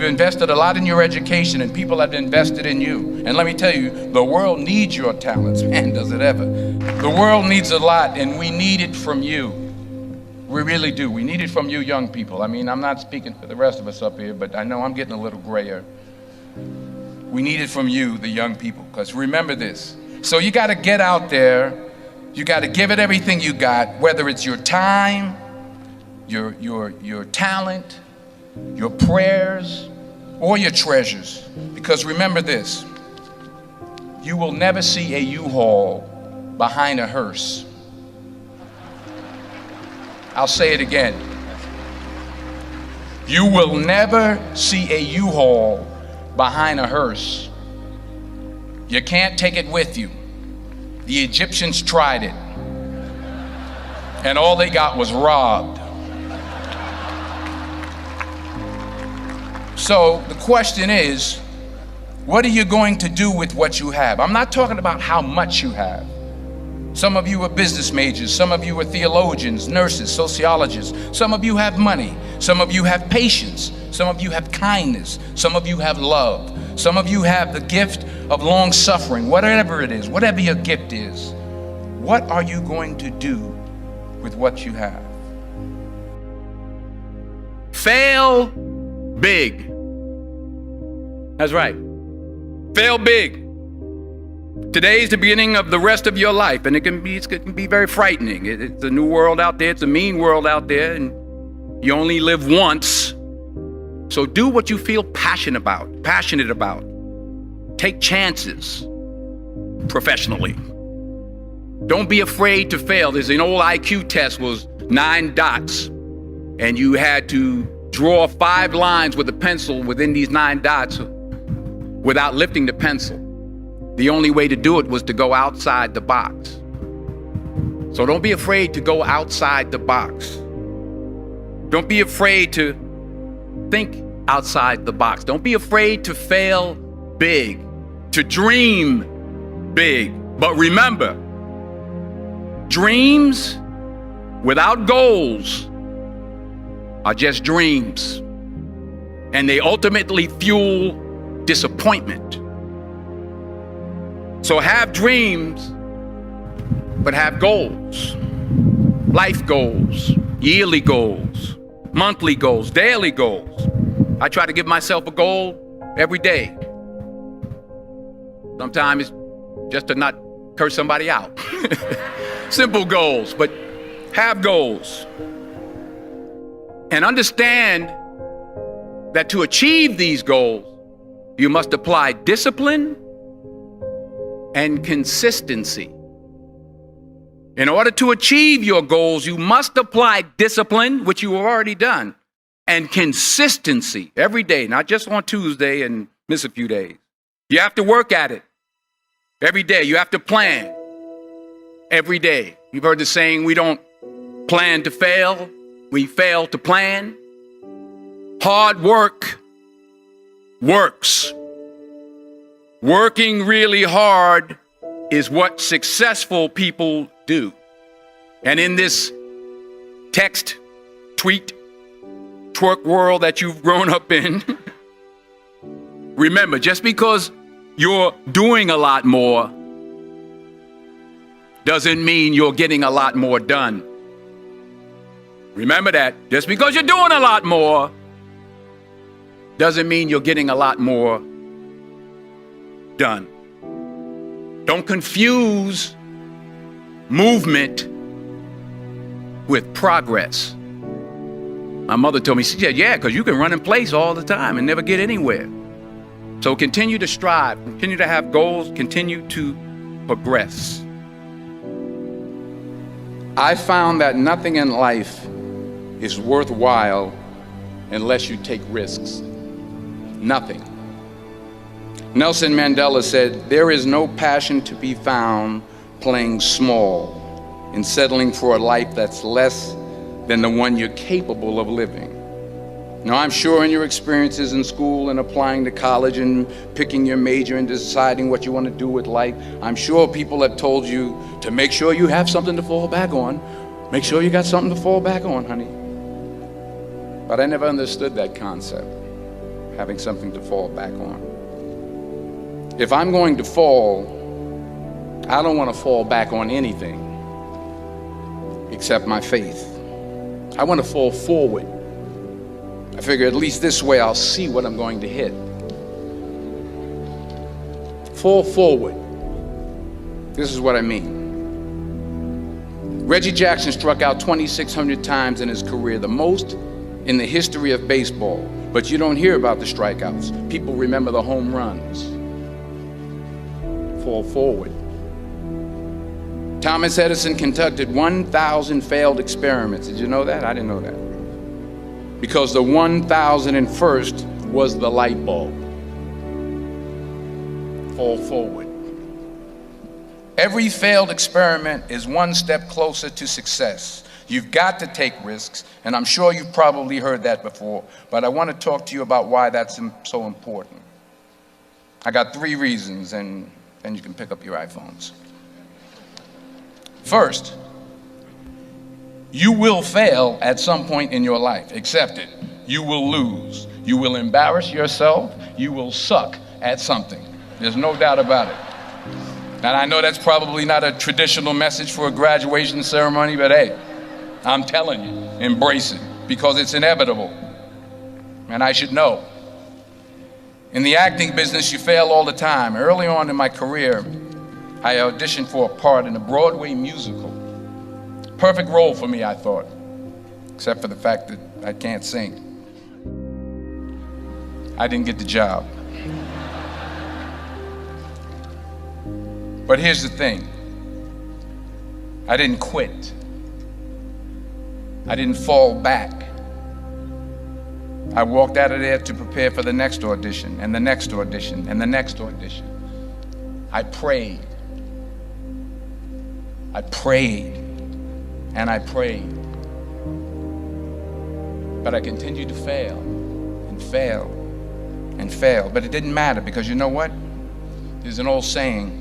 You've invested a lot in your education, and people have invested in you. And let me tell you, the world needs your talents. Man, does it ever. The world needs a lot, and we need it from you. We really do. We need it from you young people. I mean, I'm not speaking for the rest of us up here, but I know I'm getting a little grayer. We need it from you, the young people, because remember this. So you got to get out there. You got to give it everything you got, whether it's your time, your talent, your prayers, or your treasures. Because remember this, you will never see a U-Haul behind a hearse. I'll say it again. You will never see a U-Haul behind a hearse. You can't take it with you. The Egyptians tried it, and all they got was robbed. So the question is, what are you going to do with what you have? I'm not talking about how much you have. Some of you are business majors, some of you are theologians, nurses, sociologists. Some of you have money, some of you have patience, some of you have kindness, some of you have love, some of you have the gift of long suffering. Whatever it is, whatever your gift is, what are you going to do with what you have? Fail big. That's right. Fail big. Today's the beginning of the rest of your life, and it can be very frightening. It's a new world out there. It's a mean world out there, and you only live once. So do what you feel passionate about. Take chances professionally. Don't be afraid to fail. There's an old IQ test, was 9 dots, and you had to draw 5 lines with a pencil within these 9 dots without lifting the pencil. The only way to do it was to go outside the box. So don't be afraid to go outside the box. Don't be afraid to think outside the box. Don't be afraid to fail big, to dream big. But remember, dreams without goals are just dreams, and they ultimately fuel disappointment. So have dreams, but have goals. Life goals, yearly goals, monthly goals, daily goals. I try to give myself a goal every day. Sometimes it's just to not curse somebody out. Simple goals, but have goals. And understand that to achieve these goals, you must apply discipline and consistency. In order to achieve your goals, you must apply discipline, which you have already done, and consistency every day, not just on Tuesday and miss a few days. You have to work at it every day. You have to plan every day. You've heard the saying, we don't plan to fail, we fail to plan. Hard work works. Working really hard is what successful people do. And in this text, tweet, twerk world that you've grown up in, remember, just because you're doing a lot more doesn't mean you're getting a lot more done. Remember that. Just because you're doing a lot more doesn't mean you're getting a lot more done. Don't confuse movement with progress. My mother told me, she said, yeah, because you can run in place all the time and never get anywhere. So continue to strive, continue to have goals, continue to progress. I found that nothing in life is worthwhile unless you take risks. Nothing. Nelson Mandela said, there is no passion to be found playing small and settling for a life that's less than the one you're capable of living. Now, I'm sure in your experiences in school and applying to college and picking your major and deciding what you want to do with life, I'm sure people have told you to make sure you have something to fall back on. Make sure you got something to fall back on, honey. But I never understood that concept. having something to fall back on. If I'm going to fall, I don't want to fall back on anything except my faith. I want to fall forward. I figure at least this way I'll see what I'm going to hit. Fall forward. This is what I mean. Reggie Jackson struck out 2,600 times in his career, the most in the history of baseball. But you don't hear about the strikeouts. People remember the home runs. Fall forward. Thomas Edison conducted 1,000 failed experiments. Did you know that? I didn't know that. Because the 1,001st was the light bulb. Fall forward. Every failed experiment is one step closer to success. You've got to take risks, and I'm sure you've probably heard that before, but I want to talk to you about why that's so important. I got 3 reasons, and then you can pick up your iPhones. First, you will fail at some point in your life. Accept it. You will lose. You will embarrass yourself. You will suck at something. There's no doubt about it. And I know that's probably not a traditional message for a graduation ceremony, but hey, I'm telling you, embrace it, because it's inevitable. And I should know. In the acting business, you fail all the time. Early on in my career, I auditioned for a part in a Broadway musical. Perfect role for me, I thought, except for the fact that I can't sing. I didn't get the job. But here's the thing. I didn't quit. I didn't fall back. I walked out of there to prepare for the next audition, and the next audition, and the next audition. I prayed. I prayed, and I prayed. But I continued to fail, and fail, and fail. But it didn't matter, because you know what? There's an old saying,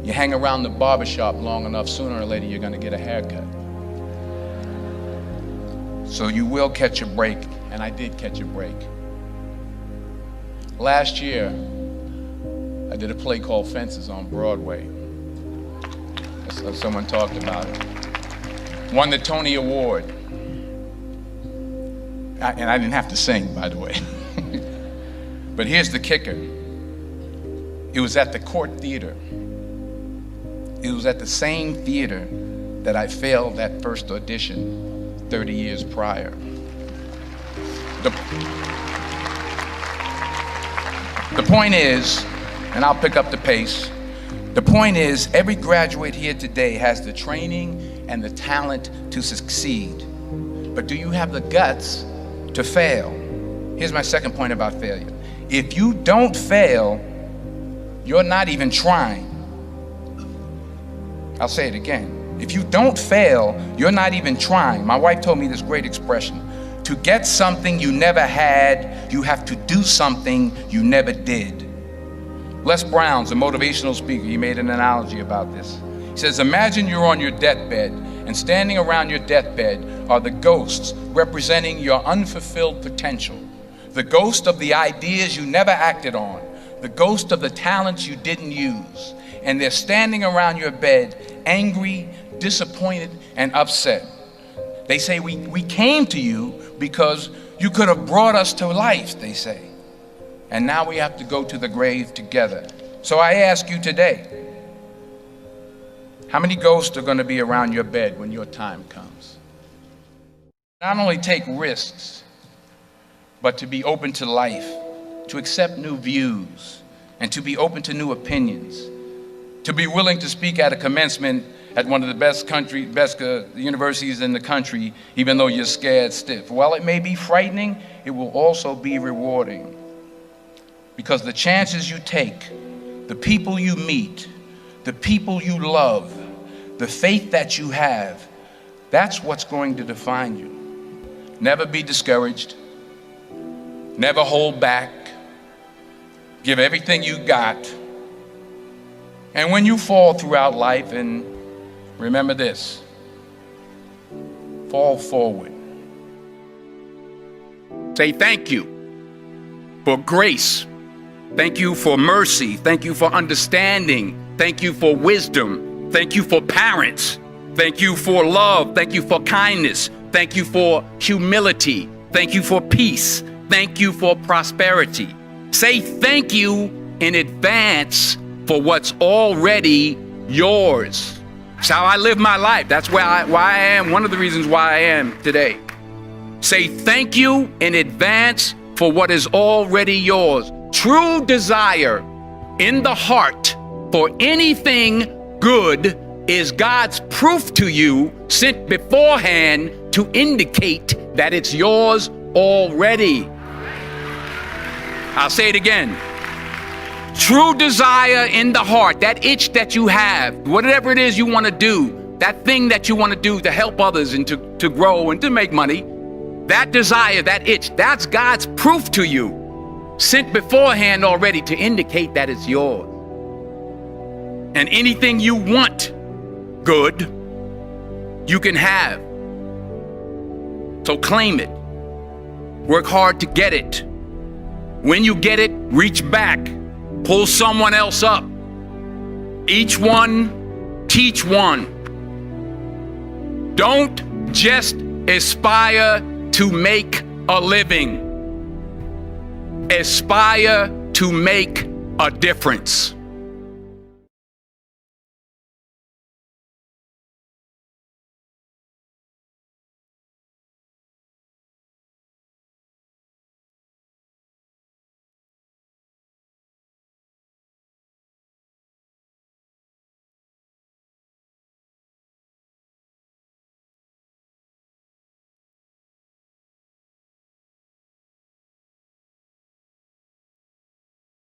you hang around the barbershop long enough, sooner or later you're going to get a haircut. So you will catch a break, and I did catch a break. Last year, I did a play called Fences on Broadway. Someone talked about it. Won the Tony Award. And I didn't have to sing, by the way. But here's the kicker. It was at the Court Theater. It was at the same theater that I failed that first audition 30 years prior. The point is, and I'll pick up the pace, the point is every graduate here today has the training and the talent to succeed. But do you have the guts to fail? Here's my second point about failure. If you don't fail, you're not even trying. I'll say it again. If you don't fail, you're not even trying. My wife told me this great expression. To get something you never had, you have to do something you never did. Les Brown's a motivational speaker. He made an analogy about this. He says, imagine you're on your deathbed, and standing around your deathbed are the ghosts representing your unfulfilled potential. The ghost of the ideas you never acted on. The ghost of the talents you didn't use. And they're standing around your bed, angry, disappointed, and upset. They say, we came to you because you could have brought us to life, they say. And now we have to go to the grave together. So I ask you today, how many ghosts are going to be around your bed when your time comes? Not only take risks, but to be open to life, to accept new views, and to be open to new opinions. To be willing to speak at a commencement at one of the best universities in the country, even though you're scared stiff. While it may be frightening, it will also be rewarding. Because the chances you take, the people you meet, the people you love, the faith that you have, that's what's going to define you. Never be discouraged. Never hold back. Give everything you got. And when you fall throughout life, and remember this, fall forward. Say thank you for grace. Thank you for mercy. Thank you for understanding. Thank you for wisdom. Thank you for parents. Thank you for love. Thank you for kindness. Thank you for humility. Thank you for peace. Thank you for prosperity. Say thank you in advance for what's already yours. It's how I live my life. That's why I am, one of the reasons why I am today. Say thank you in advance for what is already yours. True desire in the heart for anything good is God's proof to you, sent beforehand to indicate that it's yours already. I'll say it again. True desire in the heart, that itch that you have, whatever it is you want to do, that thing that you want to do to help others and to grow and to make money, that desire, that itch, that's God's proof to you, sent beforehand already to indicate that it's yours. And anything you want good, you can have. So claim it. Work hard to get it. When you get it, reach back. Pull someone else up. Each one, teach one. Don't just aspire to make a living. Aspire to make a difference.